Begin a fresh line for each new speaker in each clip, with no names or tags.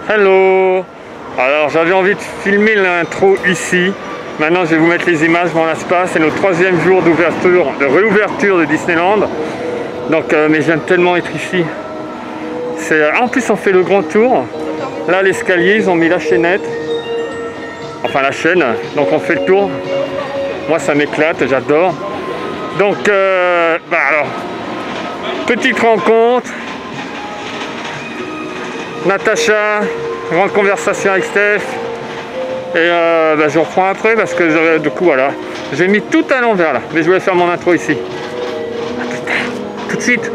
Hello. Alors j'avais envie de filmer l'intro ici. Maintenant je vais vous mettre les images, m'en lasse pas. C'est notre 3e jour d'ouverture, de réouverture de Disneyland. Donc mais j'aime tellement être ici. En plus on fait le grand tour. Là l'escalier, ils ont mis la chaînette. Enfin la chaîne. Donc on fait le tour. Moi ça m'éclate, j'adore. Donc alors, petite rencontre. Natacha, grande conversation avec Steph. Et je reprends après parce que du coup voilà. J'ai mis tout à l'envers là. Mais je vais faire mon intro ici. À plus tard. Tout de suite.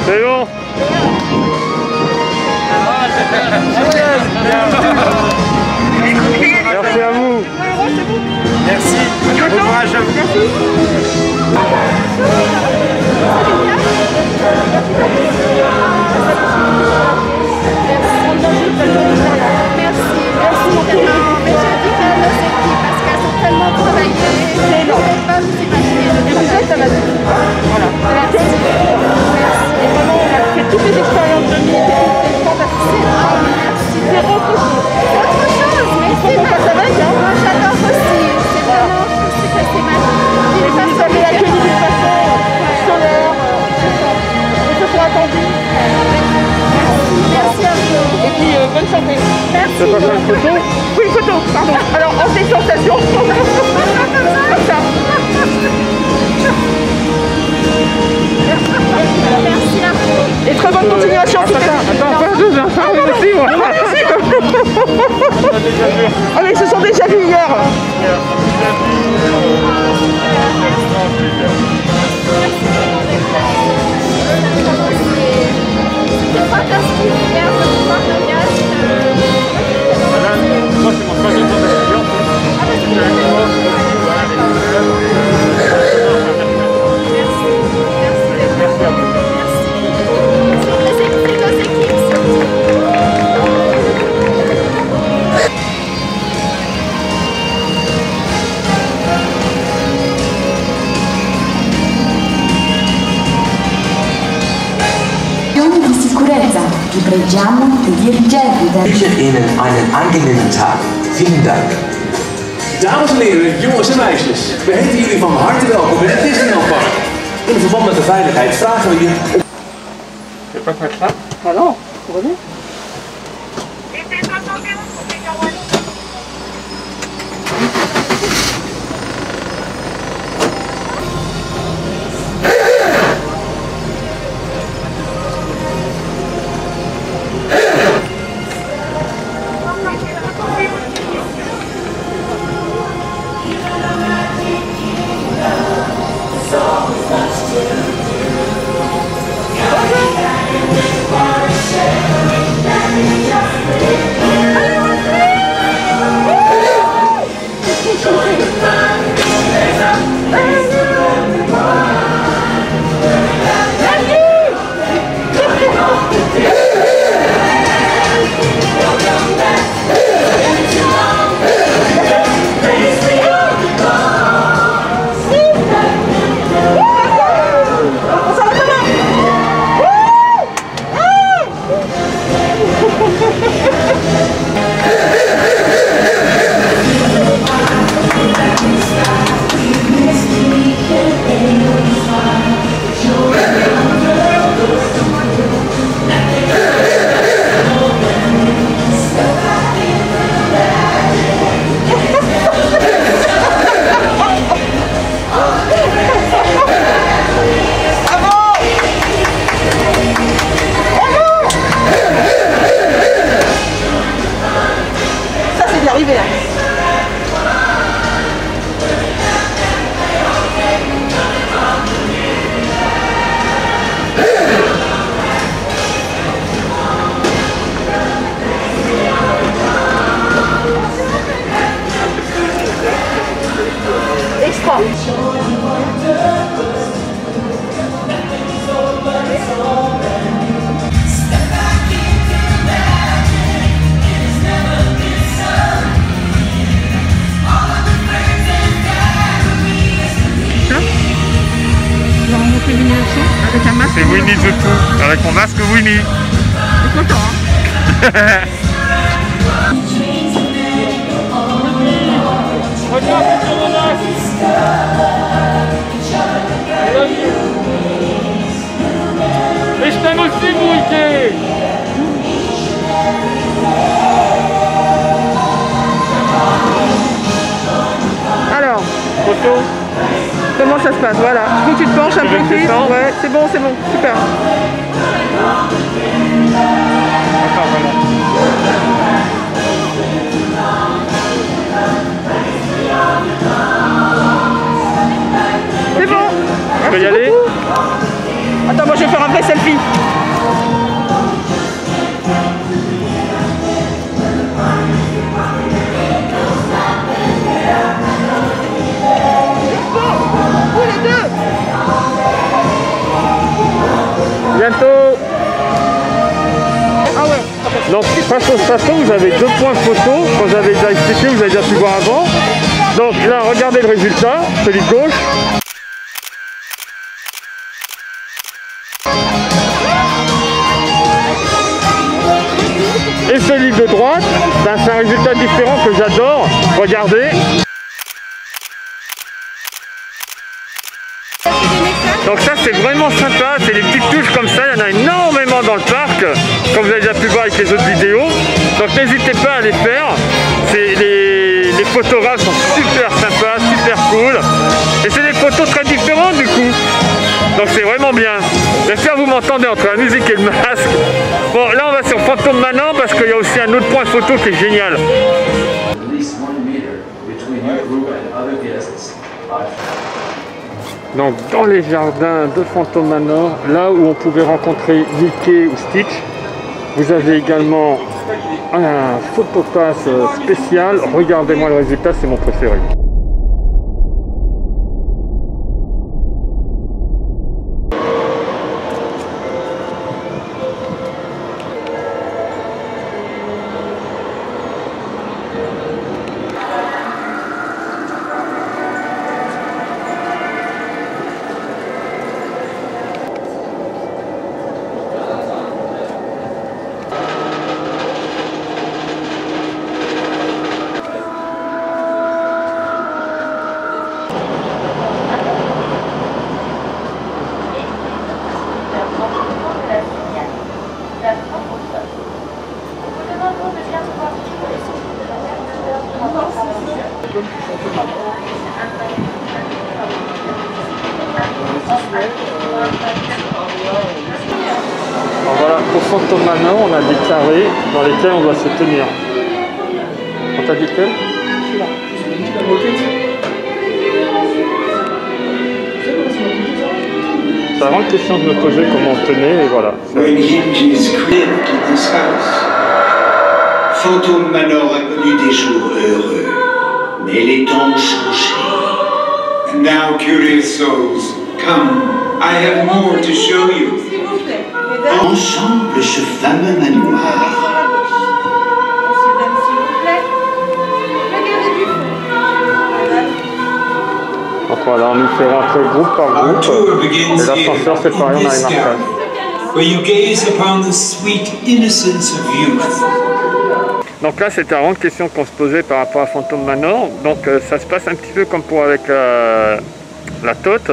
C'est bon. Merci à vous.
Merci. Bon courage à vous.
Bonne santé. Merci.
C'est pas faire une photo?
Oui, photo, pardon. Alors, en des sensations. Comme ça.
Merci à vous.
Et très bonne continuation.
Attends, pas deux enfants, merci moi.
Ah mais ils se sont déjà vus hier.
C'est fantastique hier de voir le gaz.
Moi c'est mon 3e jour d'action. Merci à vous.
C'est nos équipes surtout.
Di sicurezza, vi preghiamo di dirigervi
wünschen Ihnen einen angenehmen Tag. Vielen Dank.
Dames en heren, jongens en meisjes, we heten jullie van harte welkom in het Disneyland Park. In verband met de veiligheid vragen we je...
C'est pas quoi ça?
Ah non, vous voyez.
Bonjour.
Avec un masque.
C'est Winnie the Pooh, avec mon masque Winnie.
T'es content, hein?
Regarde, c'est mon masque. Et je t'aime aussi, Mouike.
Alors,
Photo.
comment ça se passe? Voilà. Je veux que tu te penches un peu, Chris. Ouais, c'est bon, super.
Attends, vraiment.
C'est bon.
Je peux y aller?
Attends, moi je vais faire un vrai selfie. Vous les deux.
Bientôt.
Ah ouais.
Donc face au station, vous avez 2 points photo, comme j'avais déjà expliqué, vous avez déjà pu voir avant. Donc là, regardez le résultat, celui de gauche. Et celui de droite, ben, c'est un résultat différent que j'adore. Regardez. Donc ça c'est vraiment sympa, c'est des petites touches comme ça, il y en a énormément dans le parc, comme vous avez déjà pu voir avec les autres vidéos. Donc n'hésitez pas à les faire, les photographes sont super sympas, super cool. Et c'est des photos très différentes du coup. Donc c'est vraiment bien. J'espère que vous m'entendez entre la musique et le masque. Bon là on va sur Phantom Manor parce qu'il y a aussi un autre point photo qui est génial. Donc dans les jardins de Phantom Manor, là où on pouvait rencontrer Mickey ou Stitch, vous avez également un photopass spécial. Regardez-moi le résultat, c'est mon préféré. Alors voilà, pour Phantom Manor, on a des carrés dans lesquels on doit se tenir. On t'a dit lequel? C'est vraiment une question de me poser comment on tenait et voilà.
When Hinges crept to this house, Phantom Manor a connu des jours heureux, mais les temps ont changé. And now, curious souls, come, I have more to show you. Ensemble, ce fameux manoir.
Donc voilà, on nous fait rentrer groupe par groupe et l'ascenseur c'est pareil, on a les marquages.
Where you gaze upon the sweet innocence of youth.
Donc là c'était vraiment une question qu'on se posait par rapport à Phantom Manor. Donc ça se passe un petit peu comme pour avec la tote.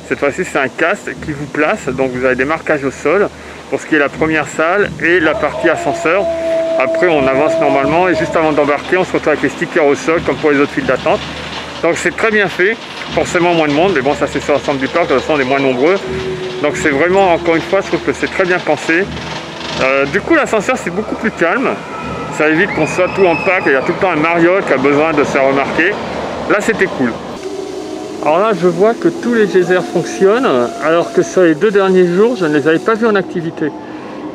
Cette fois-ci c'est un casque qui vous place, donc vous avez des marquages au sol pour ce qui est la première salle et la partie ascenseur. Après on avance normalement et juste avant d'embarquer on se retrouve avec les stickers au sol comme pour les autres files d'attente. Donc c'est très bien fait, forcément moins de monde, mais bon ça c'est sur l'ensemble du parc, de toute façon on est moins nombreux. Donc c'est vraiment, encore une fois, je trouve que c'est très bien pensé. Du coup l'ascenseur c'est beaucoup plus calme, ça évite qu'on soit tout en pack, il y a tout le temps un mariole qui a besoin de se faire remarquer. Là c'était cool. Alors là je vois que tous les geysers fonctionnent, alors que sur les 2 derniers jours je ne les avais pas vus en activité.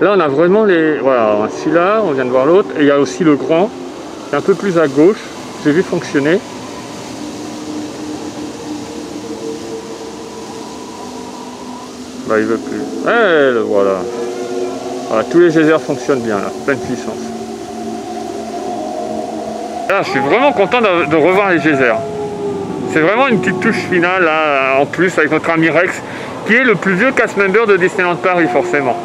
Là on a vraiment les... Voilà, celui-là, on vient de voir l'autre, et il y a aussi le grand, qui est un peu plus à gauche, j'ai vu fonctionner. Bah il veut plus. Le voilà. Voilà. Tous les geysers fonctionnent bien là, pleine puissance. Là, je suis vraiment content de revoir les geysers. C'est vraiment une petite touche finale là, en plus avec notre ami Rex, qui est le plus vieux cast member de Disneyland Paris forcément.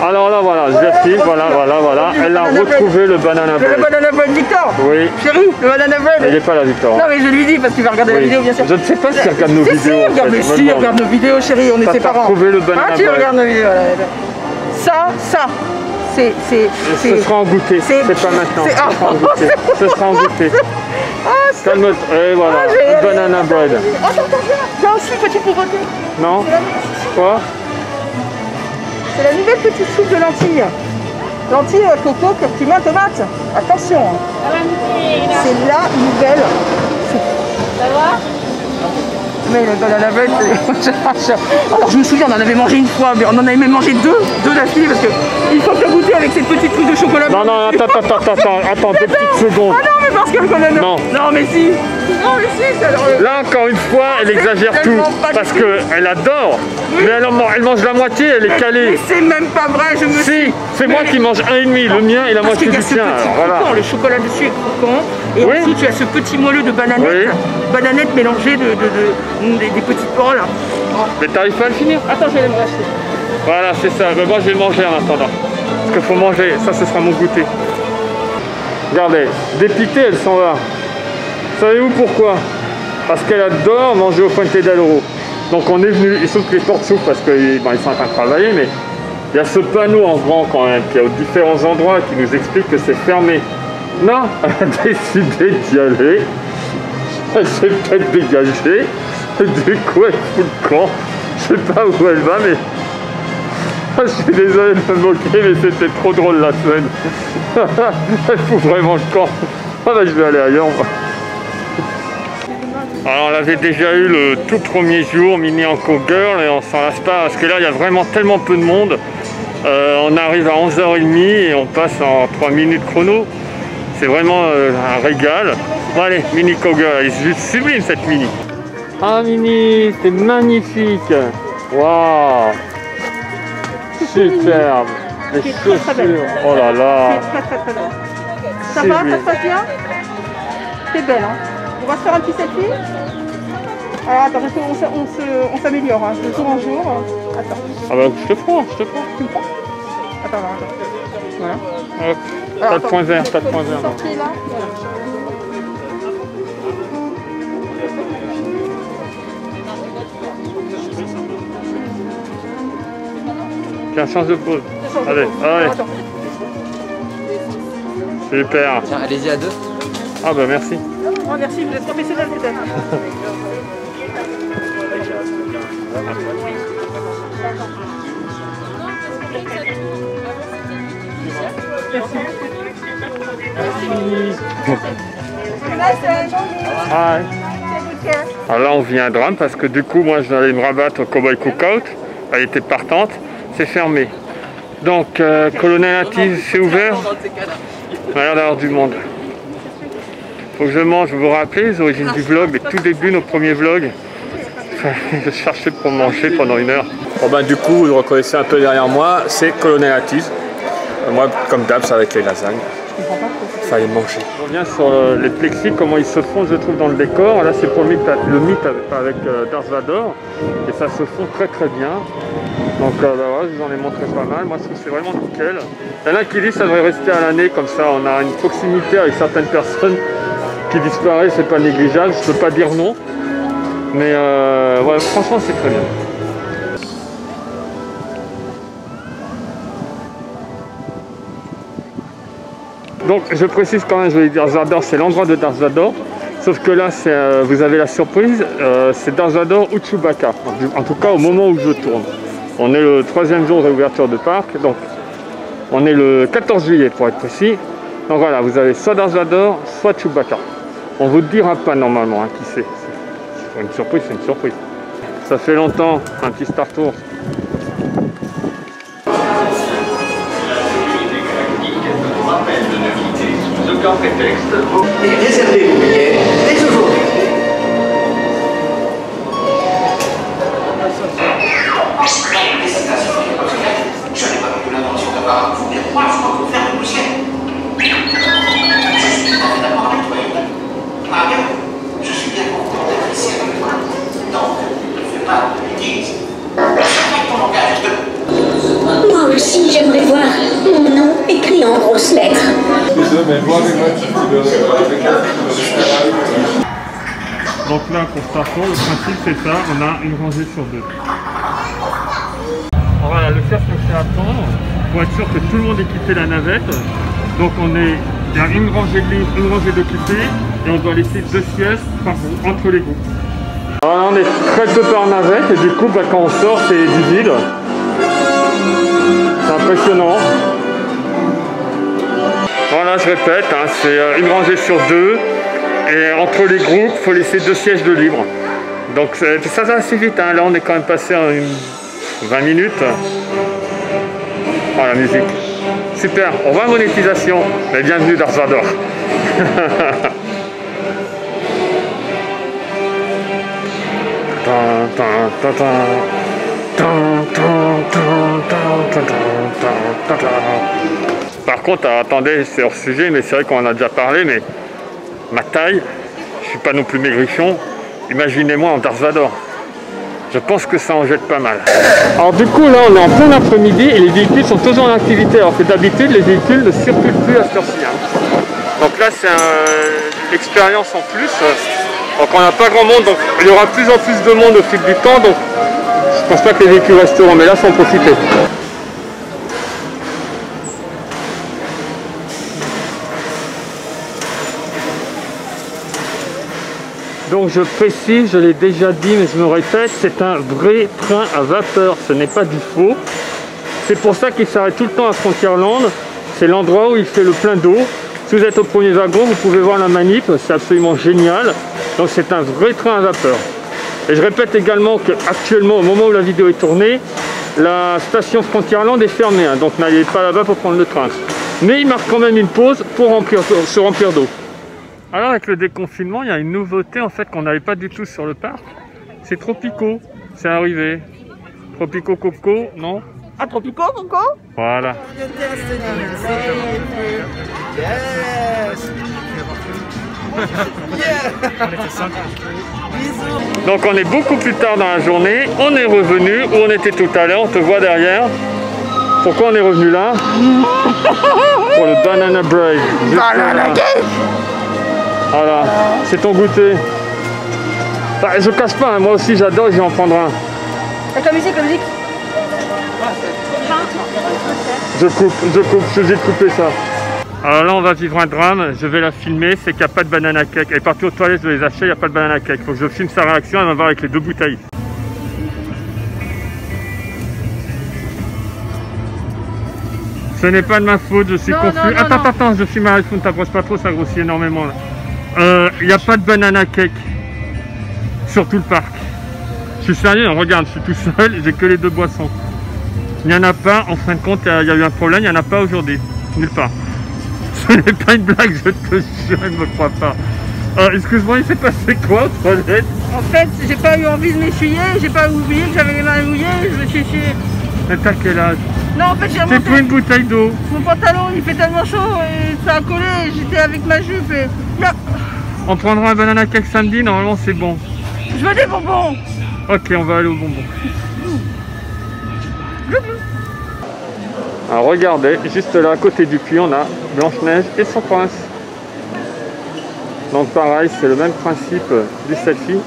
Alors là voilà, Gertie, voilà, elle a retrouvé le banana bread.
Le banana bread Victor.
Oui.
Chérie, le banana bread.
Il n'est pas là Victor.
Non mais je lui dis parce qu'il va regarder la vidéo bien sûr.
Je ne sais pas s'il regarde nos vidéos.
Si, regarde nos vidéos chérie, on est ses parents.
Retrouvé le banana
tu
bread.
regardes nos vidéos. Ça,
ce sera en goûter, c'est pas maintenant, ce sera en goûter. Ce sera en goûter. Calme-toi, et voilà, le banana bread.
Attends, viens aussi, petite nouveauté.
Non? Quoi?
C'est la nouvelle petite soupe de lentilles. Lentilles, coco, curcuma, tomate. Attention. C'est la nouvelle soupe.
Ça va?
Mais le banana bread, alors je me souviens, on en avait mangé une fois, mais on en avait même mangé deux d'affilée parce qu'il faut le goûter avec cette petite truc de chocolat.
Non, attends, 2 petites secondes.
Ah non, mais parce qu'elle connaît.
Non,
mais si. Non, mais si, c'est alors.
Là, encore une fois, elle exagère tout, parce qu'elle adore, mais elle mange la moitié, elle est calée.
Mais c'est même pas vrai, je me
Si, c'est moi qui mange 1,5, le mien et la moitié du tien.
Voilà. Le chocolat dessus est croquant, et en dessous tu as ce petit moelleux de bananette mélangé des petites paroles. Oh.
Mais t'arrives pas à le finir?
Attends, je vais me racheter.
Voilà, c'est ça. Mais moi, je vais le manger en attendant. Parce qu'il faut manger. Ça, ce sera mon goûter. Regardez, dépitée, elle s'en va. Savez-vous pourquoi? Parce qu'elle adore manger au Fuente del Oro. Donc on est venu, il sauf que les portes s'ouvrent parce qu'ils sont en train de travailler, mais il y a ce panneau en grand quand même, qui est aux différents endroits, qui nous explique que c'est fermé. Non, elle a décidé d'y aller. Elle s'est peut-être dégagée. Du coup, elle fout le camp. Je sais pas où elle va, mais... Je suis désolé de me moquer, mais c'était trop drôle la semaine. Elle fout vraiment le camp. Ah bah, je vais aller ailleurs. Alors, on avait déjà eu le tout premier jour, Mini Encore Girl, et on s'en lasse pas, parce que là, il y a vraiment tellement peu de monde. On arrive à 11h30 et on passe en 3 minutes chrono. C'est vraiment un régal. Bon allez, Mini Encore Girl, elle est juste sublime cette Mini. Ah Mini, c'est magnifique. Waouh, superbe. Les chaussures, oh là là.
C'est très belle. Ça va, ça se passe bien? C'est belle, hein. On va se faire un petit selfie. Alors attends, on s'améliore, hein. De jour en jour. Attends.
Ah bah je te prends.
Tu me prends? Attends. Voilà.
Hop. Pas de point vert, pas de point vert.
Sortez là. Voilà.
Tiens, change de pause. Allez, allez. Super.
Tiens, allez-y à deux.
Ah bah merci.
Oh merci, vous êtes professionnel peut-être.
Hi. Alors là on vient à Drame parce que du coup moi je vais aller me rabattre au Cowboy Cookout. Elle était partante, c'est fermé. Donc Colonel Attise c'est ouvert. Il a l'air d'avoir du monde. Faut que je mange, vous vous rappelez les origines du vlog, les tout débuts, nos premiers vlogs. Je cherchais pour manger pendant 1 heure. Bon ben du coup vous reconnaissez un peu derrière moi, c'est Colonel Attise. Moi comme d'hab c'est avec les lasagnes. Fallait manger. Je reviens sur les plexis, comment ils se font je trouve dans le décor. Là c'est pour le mythe avec Darth Vader. Et ça se fond très très bien. Donc voilà, je vous en ai montré pas mal. Moi je trouve que c'est vraiment nickel. Il y en a qui disent que ça devrait rester à l'année, comme ça on a une proximité avec certaines personnes qui disparaissent, c'est pas négligeable, je peux pas dire non. Mais ouais, franchement c'est très bien. Donc je précise quand même, je vais dire Darth Vader, c'est l'endroit de Darth Vader. Sauf que là, vous avez la surprise, c'est Darth Vader ou Chewbacca. En tout cas au moment où je tourne. On est le 3e jour de réouverture de parc, donc on est le 14 juillet pour être précis. Donc voilà, vous avez soit Darth Vader, soit Chewbacca. On vous dira pas normalement hein, qui c'est. Une surprise, c'est une surprise. Ça fait longtemps, un petit Star Tours.
Et réservez vos billets dès aujourd'hui. Je n'ai pas eu l'intention d'avoir un coup des rois pour faire le poussière. Je suis tout à fait d'accord avec toi. Maria, je suis bien content d'être ici avec toi. Donc, ne fais pas de bêtises. Surveille ton langage de...
Moi aussi, j'aimerais voir mon nom écrit en grosses lettres.
Donc là, pour Star Tours, le principe c'est ça, on a une rangée sur deux. Voilà, le fiasco fait attendre pour être sûr que tout le monde ait quitté la navette. Donc il y a une rangée de livres, une rangée d'occupés, et on doit laisser 2 sièges par groupe, entre les groupes. Alors là, on est très peu par navette, et du coup, quand on sort, c'est du vide. C'est impressionnant. Voilà, je répète, hein, c'est une rangée sur 2. Et entre les groupes, il faut laisser 2 sièges de libre. Donc ça va assez vite, hein. Là on est quand même passé en 20 minutes. Oh la musique. Super, au revoir monétisation. Mais bienvenue Darth Vader. Par contre, attendez, c'est hors sujet, mais c'est vrai qu'on en a déjà parlé, mais ma taille, je suis pas non plus maigrichon, imaginez-moi en Darth Vader. Je pense que ça en jette pas mal. Alors du coup là on est en plein après-midi et les véhicules sont toujours en activité, alors que d'habitude les véhicules ne circulent plus à cette heure-ci. Donc là c'est l'expérience en plus. Donc on n'a pas grand monde, donc il y aura de plus en plus de monde au fil du temps, donc je pense pas que les véhicules resteront, mais là faut en profiter. Donc je précise, je l'ai déjà dit mais je me répète, c'est un vrai train à vapeur, ce n'est pas du faux. C'est pour ça qu'il s'arrête tout le temps à Frontierland, c'est l'endroit où il fait le plein d'eau. Si vous êtes au premier wagon, vous pouvez voir la manip, c'est absolument génial. Donc c'est un vrai train à vapeur. Et je répète également qu'actuellement, au moment où la vidéo est tournée, la station Frontierland est fermée, hein, donc n'allez pas là-bas pour prendre le train. Mais il marque quand même une pause pour se remplir d'eau. Alors avec le déconfinement, il y a une nouveauté en fait qu'on n'avait pas du tout sur le parc. C'est Tropico, c'est arrivé. Tropico Coco, non?
Ah, Tropico, Coco?
Voilà. Donc on est beaucoup plus tard dans la journée, on est revenu où on était tout à l'heure, on te voit derrière. Pourquoi on est revenu là? Pour le Banana Break. Banana Cake. Voilà, c'est ton goûter. Bah, je cache pas, hein, moi aussi j'adore et je vais en prendre un.
Avec la musique, la musique.
Je coupe, je suis obligé de couper ça. Alors là on va vivre un drame, je vais la filmer, c'est qu'il n'y a pas de banana cake. Elle est partie aux toilettes, je vais les acheter, il n'y a pas de banana cake. Il faut que je filme sa réaction, elle va voir avec les 2 bouteilles. Ce n'est pas de ma faute, je suis confus. Attends, je filme à iPhone, ne t'approche pas trop, ça grossit énormément là. Il n'y a pas de banana cake sur tout le parc. Je suis sérieux, regarde, je suis tout seul, j'ai que les 2 boissons. Il n'y en a pas, en fin de compte, il y a eu un problème, il n'y en a pas aujourd'hui, nulle part. Ce n'est pas une blague, je te jure, je ne me crois pas. Excuse-moi, il s'est passé quoi aux toilettes?
En fait, j'ai pas eu envie de m'essuyer, j'ai pas oublié que j'avais les mains mouillées, je me suis chié.
Mais t'as quel âge?
Non, en fait, j'ai
remonté. C'est pas une bouteille d'eau.
Mon pantalon, il fait tellement chaud et ça a collé, j'étais avec ma jupe et... Là.
On prendra un banana cake samedi, normalement c'est bon.
Je veux des bonbons.
Ok, on va aller aux bonbons. Alors regardez, juste là à côté du puits, on a Blanche-Neige et son prince. Donc pareil, c'est le même principe du selfie.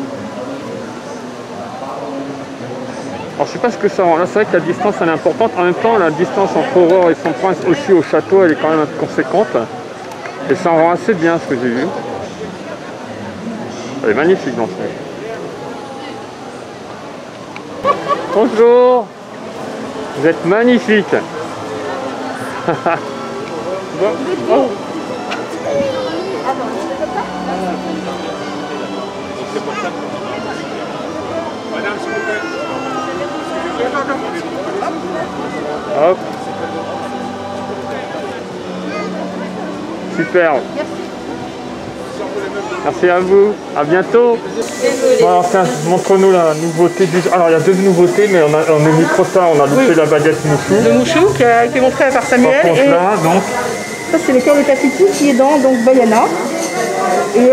Alors je sais pas ce que ça rend. Là c'est vrai que la distance elle est importante. En même temps, la distance entre Aurore et son prince aussi au château, elle est quand même conséquente. Et ça en rend assez bien ce que j'ai vu. Elle est magnifique Blanche-Neige. Bonjour. Vous êtes magnifique. Bon. Hop. Super. Merci à vous. À bientôt. Bon, alors tiens, montre-nous la nouveauté du... Alors il y a deux nouveautés, mais on est mis trop tard, on a loupé la baguette mouchou.
Le mouchou qui a été montré par Samuel.
Par contre,
et
là, donc...
ça c'est le cœur de tapitou qui est dans donc Bayana. Et 24,99.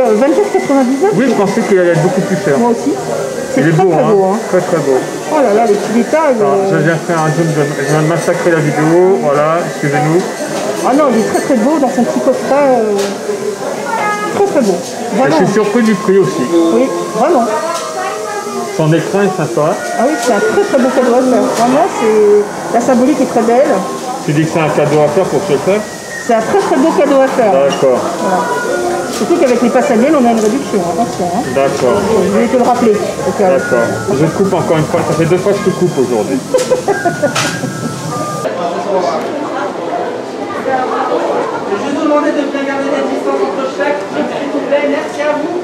Oui, je pensais qu'il allait être beaucoup plus cher.
Moi aussi. C'est
Il est
très
beau,
très beau.
hein. Très très beau.
Oh là là, les petits détails.
Alors, je viens faire un zoom, je viens de massacrer la vidéo, voilà, excusez-nous.
Ah non, il est très très beau dans son petit coffret. Très très beau. Vraiment.
Je suis surpris du prix aussi.
Oui, vraiment.
Son écran est sympa.
Ah oui, c'est un très très beau cadeau à faire. Vraiment, la symbolique est très belle.
Tu dis que c'est un cadeau à faire pour ce faire?
C'est un très très beau cadeau à faire.
D'accord.
Voilà. Surtout qu'avec les passes annuelles, on a une réduction, attention. Hein.
D'accord.
Je vais te le rappeler.
D'accord. Je coupe encore une fois, ça fait 2 fois que je te coupe aujourd'hui.
Je vais vous demander de bien garder des distances entre chaque, s'il vous plaît. Merci à vous.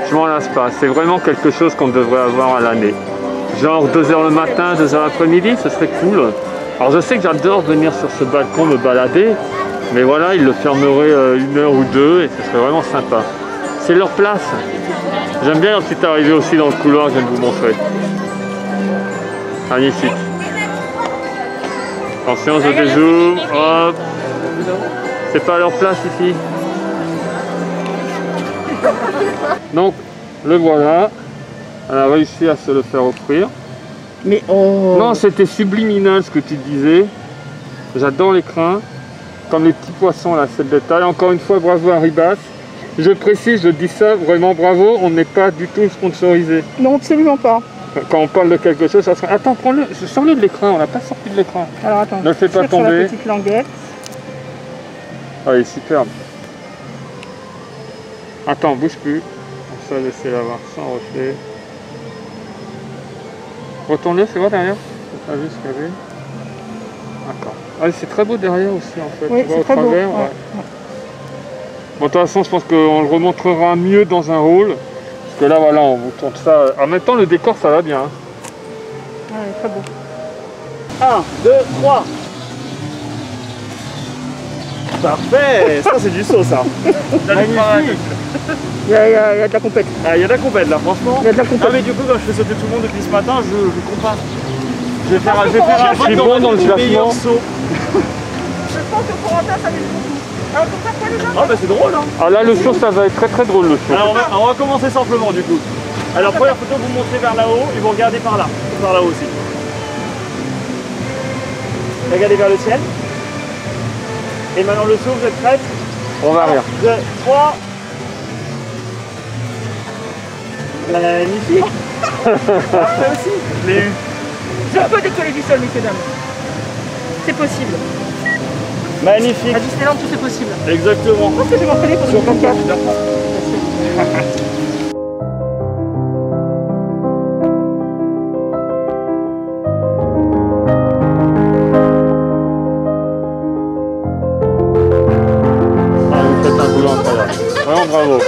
Je m'en lasse pas, c'est vraiment quelque chose qu'on devrait avoir à l'année. Genre 2h le matin, 2h l'après-midi, ce serait cool. Alors je sais que j'adore venir sur ce balcon me balader, mais voilà, ils le fermeraient 1 heure ou 2 et ce serait vraiment sympa. C'est leur place. J'aime bien leur petite arrivée aussi dans le couloir, je viens de vous montrer. Magnifique. Attention, je dézoome, hop. C'est pas leur place ici. Donc, le voilà. Elle a réussi à se le faire offrir.
Mais oh.
Non, c'était subliminal ce que tu disais. J'adore les crins. Comme les petits poissons là, c'est le détail. Encore une fois, bravo à Ribas. Je précise, je dis ça vraiment bravo, on n'est pas du tout sponsorisé.
Non, absolument pas.
Quand on parle de quelque chose, ça serait... Attends, prends-le, sors-le de l'écran, on n'a pas sorti de l'écran.
Alors attends,
ne le fais pas
sur la
tomber.
petite languette.
Ah, il est superbe. Attends, bouge plus. On va laisser la voir sans reflet. Retourne-le, c'est vrai derrière. C'est pas vu ce qu'il y avait. D'accord. Ah, c'est très beau derrière aussi en fait.
Oui, c'est très beau. Ouais.
Bon, de toute façon, je pense qu'on le remontrera mieux dans un hall. Parce que là, voilà, on vous tourne ça. En même temps, le décor, ça va bien. Hein.
Ouais, très beau.
1, 2, 3. Parfait. Ça, c'est du saut, ça. Magnifique.
Il y a de la compète.
Ah, il y a de la compète, là, franchement.
Il y a de la compète.
Ah, mais du coup, quand je fais sauter tout le monde depuis ce matin, je compare. Je vais faire un
Je suis bon dans le
meilleur
classement.
saut.
Je pense que pour rentrer, ça va être beaucoup. Alors, on peut faire quoi déjà?
Ah, bah, c'est drôle, hein.
Ah là, le show, ça va être très très drôle, le show.
Alors, on va commencer simplement, du coup. Alors, première photo, vous montrez vers là-haut et vous regardez par là. Par là-haut aussi. Regardez vers le ciel. Et maintenant le saut, vous êtes prêts?
On va rire.
2, 3. Magnifique. Parfait aussi. Je l'ai eu.
Je peux décoller du sol, messieurs dames. C'est possible.
Magnifique.
À Disneyland, tout est possible.
Exactement.
Je pense que je vais m'entraîner pour le podcast.
Vraiment bravo.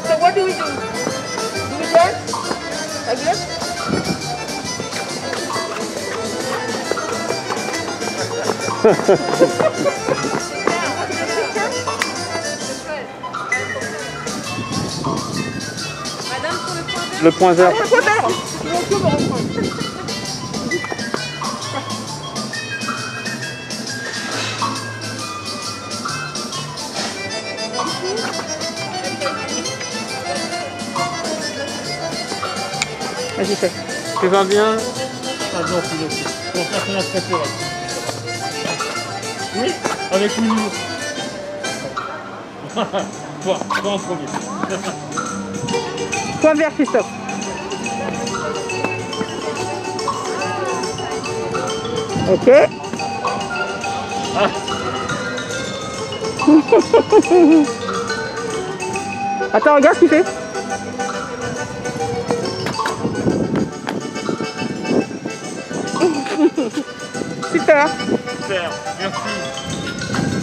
So what do we do? Do we dance? Like this?
Le point vert.
Le point vert. Mon Dieu, mon point. Vas-y, fais.
Tu vas bien?
Ah non, c'est aussi. Pour faire ton préféré. Oui, avec Loulou. Toi en premier.
Point vert, Christophe. Ok.
Ah.
Attends, regarde ce qu'il fait. Super.
Super, merci.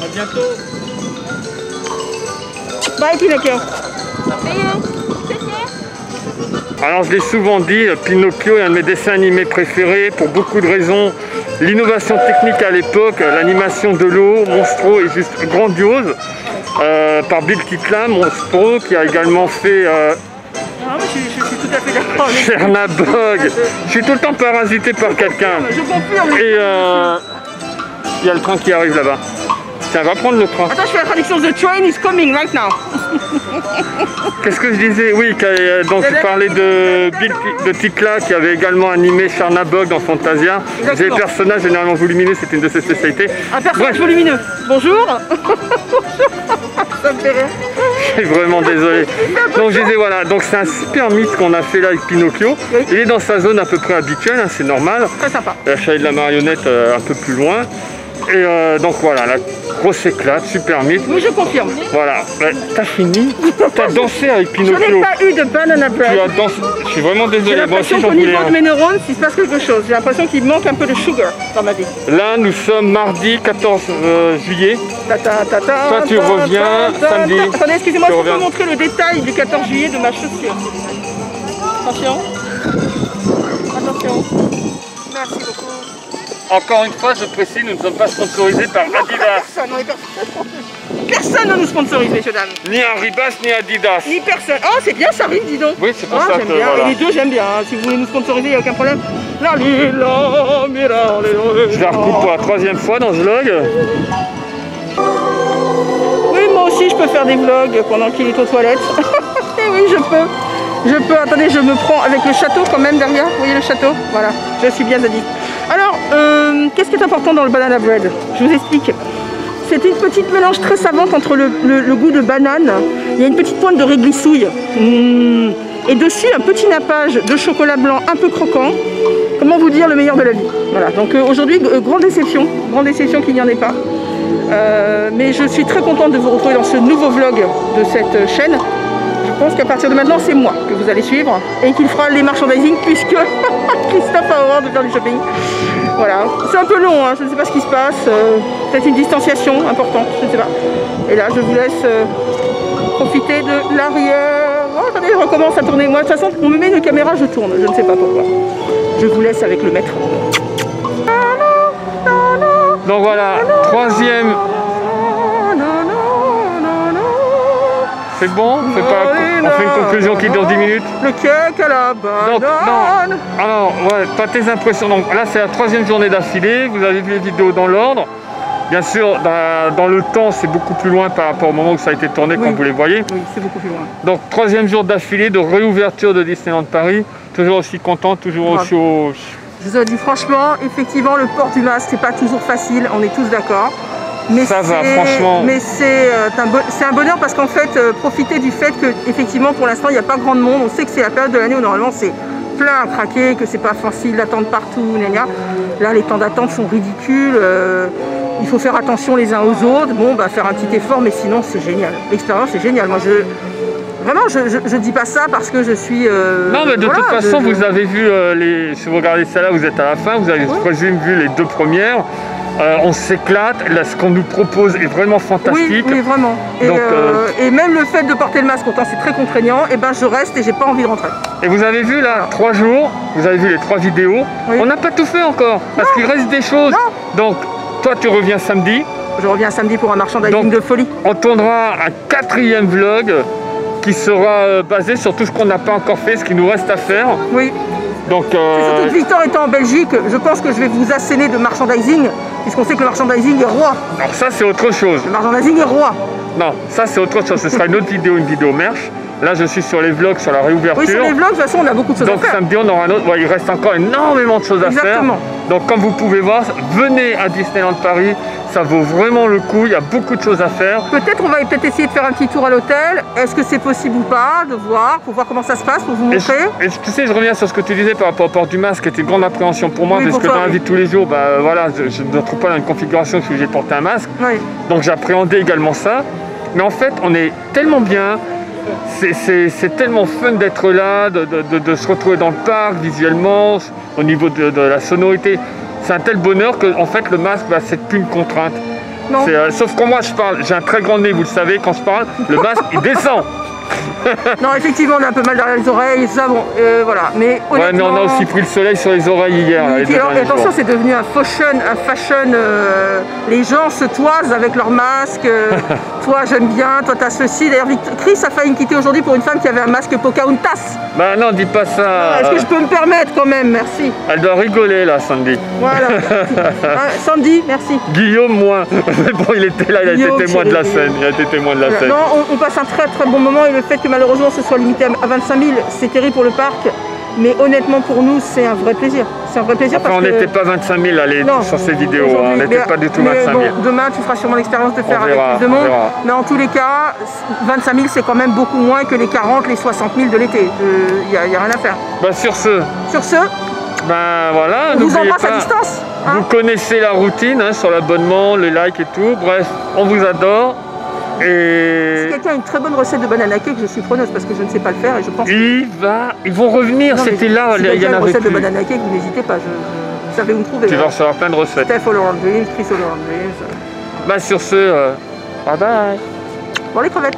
À bientôt.
Bye Pinocchio.
Alors je l'ai souvent dit, Pinocchio est un de mes dessins animés préférés pour beaucoup de raisons. L'innovation technique à l'époque, l'animation de l'eau, Monstro est juste grandiose. Par Bill Kitlam, Monstro, qui a également fait
Ah, mais je suis tout à fait d'accord.
Chernabog. Je suis tout le temps parasité par quelqu'un.
Je confirme.
Et il y a le train qui arrive là-bas. Tiens, va prendre le train.
Attends, je fais la traduction. The train is coming right now.
Qu'est-ce que je disais? Oui, donc je parlais de Bill de Tikla qui avait également animé Chernabog dans Fantasia. J'ai le personnage généralement volumineux, c'est une de ses spécialités.
Un personnage volumineux. Bonjour. Ça me fait rire.
Je suis vraiment désolé. Donc je disais voilà, donc c'est un super mythe qu'on a fait là avec Pinocchio.
Oui.
Il est dans sa zone à peu près habituelle, hein, c'est normal.
Très sympa.
La chaîne de la marionnette un peu plus loin. Et donc voilà, la grosse éclate, super mythe.
Oui, je confirme.
Voilà, t'as fini? T'as dansé avec
Je
Pinocchio.
n'ai pas eu de banana bread.
Tu as dansé. Je suis vraiment
J'ai
désolé, moi aussi
l'impression
j'en
qu'au
voulais
niveau de
un.
mes neurones, il se passe quelque chose. J'ai l'impression qu'il manque un peu de sugar dans ma vie.
Là, nous sommes mardi 14 juillet. Toi, tu reviens samedi.
Attendez, excusez-moi,
Tu
je peux
reviens.
vous montrer le détail du 14 juillet de ma chaussure. Attention. Attention. Merci beaucoup.
Encore une fois, je précise, nous ne sommes pas sponsorisés par Adidas.
Personne ne nous sponsorise, messieurs, dames.
Ni Arribas, ni Adidas.
Ni personne. Oh, c'est bien ça, rime, dis donc.
Oui, c'est pour
Oh,
ça
j'aime
que
bien.
voilà.
Et les deux, j'aime bien. Hein. Si vous voulez nous sponsoriser, il n'y a aucun problème. La lila, mira,
Je la recoupe pour la troisième fois dans ce vlog.
Oui, moi aussi, je peux faire des vlogs pendant qu'il est aux toilettes. Et oui, je peux. Je peux. Attendez, je me prends avec le château quand même derrière. Vous voyez le château? Voilà, je suis bien addict. Alors, qu'est-ce qui est important dans le banana bread? Je vous explique. C'est une petite mélange très savante entre le goût de banane. Il y a une petite pointe de réglissouille. Et dessus, un petit nappage de chocolat blanc un peu croquant. Comment vous dire le meilleur de la vie? Voilà, donc aujourd'hui, grande déception qu'il n'y en ait pas. Mais je suis très contente de vous retrouver dans ce nouveau vlog de cette chaîne. Je pense qu'à partir de maintenant, c'est moi que vous allez suivre et qu'il fera les merchandising puisque Christophe a horreur de faire du shopping. Voilà, c'est un peu long, hein, je ne sais pas ce qui se passe, peut-être une distanciation importante, je ne sais pas. Et là, je vous laisse profiter de l'arrière. Oh, attendez, je recommence à tourner. Moi, de toute façon, on me met une caméra, je tourne, je ne sais pas pourquoi. Je vous laisse avec le maître.
Donc voilà, troisième. C'est bon? On fait une conclusion qui dure 10 minutes?
Le cake à la banane.
Donc, non. Alors, ouais, pas tes impressions. Donc là, c'est la troisième journée d'affilée. Vous avez vu les vidéos dans l'ordre. Bien sûr, dans le temps, c'est beaucoup plus loin par rapport au moment où ça a été tourné,
Oui.
comme vous les voyez.
Oui, c'est beaucoup plus loin.
Donc, troisième jour d'affilée de réouverture de Disneyland Paris. Toujours aussi content, toujours
Bravo.
aussi au...
Je vous ai dit franchement, effectivement, le port du masque, c'est pas toujours facile, on est tous d'accord. Mais
Ça va, franchement.
Mais c'est un bonheur parce qu'en fait, profiter du fait que, effectivement, pour l'instant, il n'y a pas grand de monde. On sait que c'est la période de l'année où normalement c'est plein à craquer, que c'est pas facile d'attendre partout, gna gna. Là, les temps d'attente sont ridicules. Il faut faire attention les uns aux autres. Bon, bah faire un petit effort, mais sinon c'est génial. L'expérience est géniale. Moi, vraiment, je dis pas ça parce que je suis.
Non, mais de
voilà,
toute façon, vous avez vu si vous regardez ça là, vous êtes à la fin, vous avez, je présume, vu les deux premières. On s'éclate, là ce qu'on nous propose est vraiment fantastique.
Oui, vraiment. Et même le fait de porter le masque, pourtant c'est très contraignant, et ben je reste et j'ai pas envie de rentrer.
Et vous avez vu là, 3 jours, vous avez vu les 3 vidéos,
Oui.
on n'a pas tout fait encore, parce qu'il reste des choses.
Non.
Donc, toi tu reviens samedi.
Je reviens samedi pour un merchandising
Donc,
de folie.
On tournera un 4e vlog qui sera basé sur tout ce qu'on n'a pas encore fait, ce qui nous reste à faire.
Oui.
Donc,
C'est surtout que Victor étant en Belgique, je pense que je vais vous asséner de merchandising, puisqu'on sait que le merchandising est roi.
alors ça c'est autre chose.
Le merchandising est roi.
Non, ça c'est autre chose, ce sera une autre vidéo, une vidéo merch. Là je suis sur les vlogs, sur la réouverture.
Oui, sur les vlogs, de toute façon, on a beaucoup de choses
Donc
à faire.
samedi on aura un autre, ouais, il reste encore énormément de choses à faire.
Exactement.
Donc comme vous pouvez voir, venez à Disneyland Paris, Ça vaut vraiment le coup, il y a beaucoup de choses à faire.
Peut-être on va peut-être essayer de faire un petit tour à l'hôtel. Est-ce que c'est possible ou pas de voir, pour voir comment ça se passe, pour vous montrer?
Et tu sais, je reviens sur ce que tu disais par rapport au port du masque, qui était une grande appréhension pour moi,
Oui,
parce
pour
que
toi,
dans la
oui.
vie de tous les jours, bah, voilà, je ne me retrouve pas dans une configuration où je suis obligé de porter un masque.
Oui.
Donc j'appréhendais également ça. Mais en fait, on est tellement bien, c'est tellement fun d'être là, de se retrouver dans le parc visuellement, au niveau de la sonorité. C'est un tel bonheur que en fait, le masque, bah, c'est plus une contrainte.
Non.
Sauf quand moi je parle, j'ai un très grand nez, vous le savez, quand je parle, le masque il descend.
Non, effectivement, on a un peu mal derrière les oreilles, ça, bon, voilà. Mais
Ouais, mais
honnêtement...
on a aussi pris le soleil sur les oreilles hier.
Oui,
les deux
et
derniers
attention,
jours.
c'est devenu un fashion. Les gens se toisent avec leurs masques. Toi, j'aime bien, toi, t'as ceci. D'ailleurs, Chris a failli me quitter aujourd'hui pour une femme qui avait un masque Pocahontas.
Bah non, dis pas ça.
Est-ce que je peux me permettre quand même? Merci.
Elle doit rigoler là, Sandy.
Voilà. Sandy, merci.
Guillaume, moins. Mais bon, il était là, il a été
Guillaume,
témoin de la
c'est-
scène. Il a été témoin de la scène.
Non, on passe un très bon moment et le fait que malheureusement ce soit limité à 25 000, c'est terrible pour le parc. Mais honnêtement pour nous, c'est un vrai plaisir. C'est un vrai plaisir
Enfin,
parce
on
que...
n'était pas 25 000 allez,
Non,
sur ces vidéos, hein.
aujourd'hui,
On n'était
mais-
pas du tout
mais
25 000.
bon, demain, tu feras sûrement l'expérience de faire
On
avec
verra,
plus de
on
monde.
verra.
Mais en tous les cas, 25 000, c'est quand même beaucoup moins que les 40, les 60 000 de l'été. Il n'y a rien à faire.
Bah sur ce,
Sur ce,
ben voilà,
on vous
n'oubliez
embrasse à
pas,
distance. hein.
vous connaissez la routine hein, sur l'abonnement, les likes et tout. Bref, on vous adore.
Si
Et
quelqu'un a une très bonne recette de banana cake, je suis preneuse parce que je ne sais pas le faire et je pense que...
ils vont revenir,
Non, mais
c'était là,
si
il y
quelqu'un a
en
une
avait
recette de
plus.
banana cake, vous n'hésitez pas. Vous savez où me trouver.
Tu vas
hein.
recevoir plein de recettes.
Steph All Around Dreams, Chris All Around Dreams.
Bah sur ce, bye bye.
Bon, les crevettes.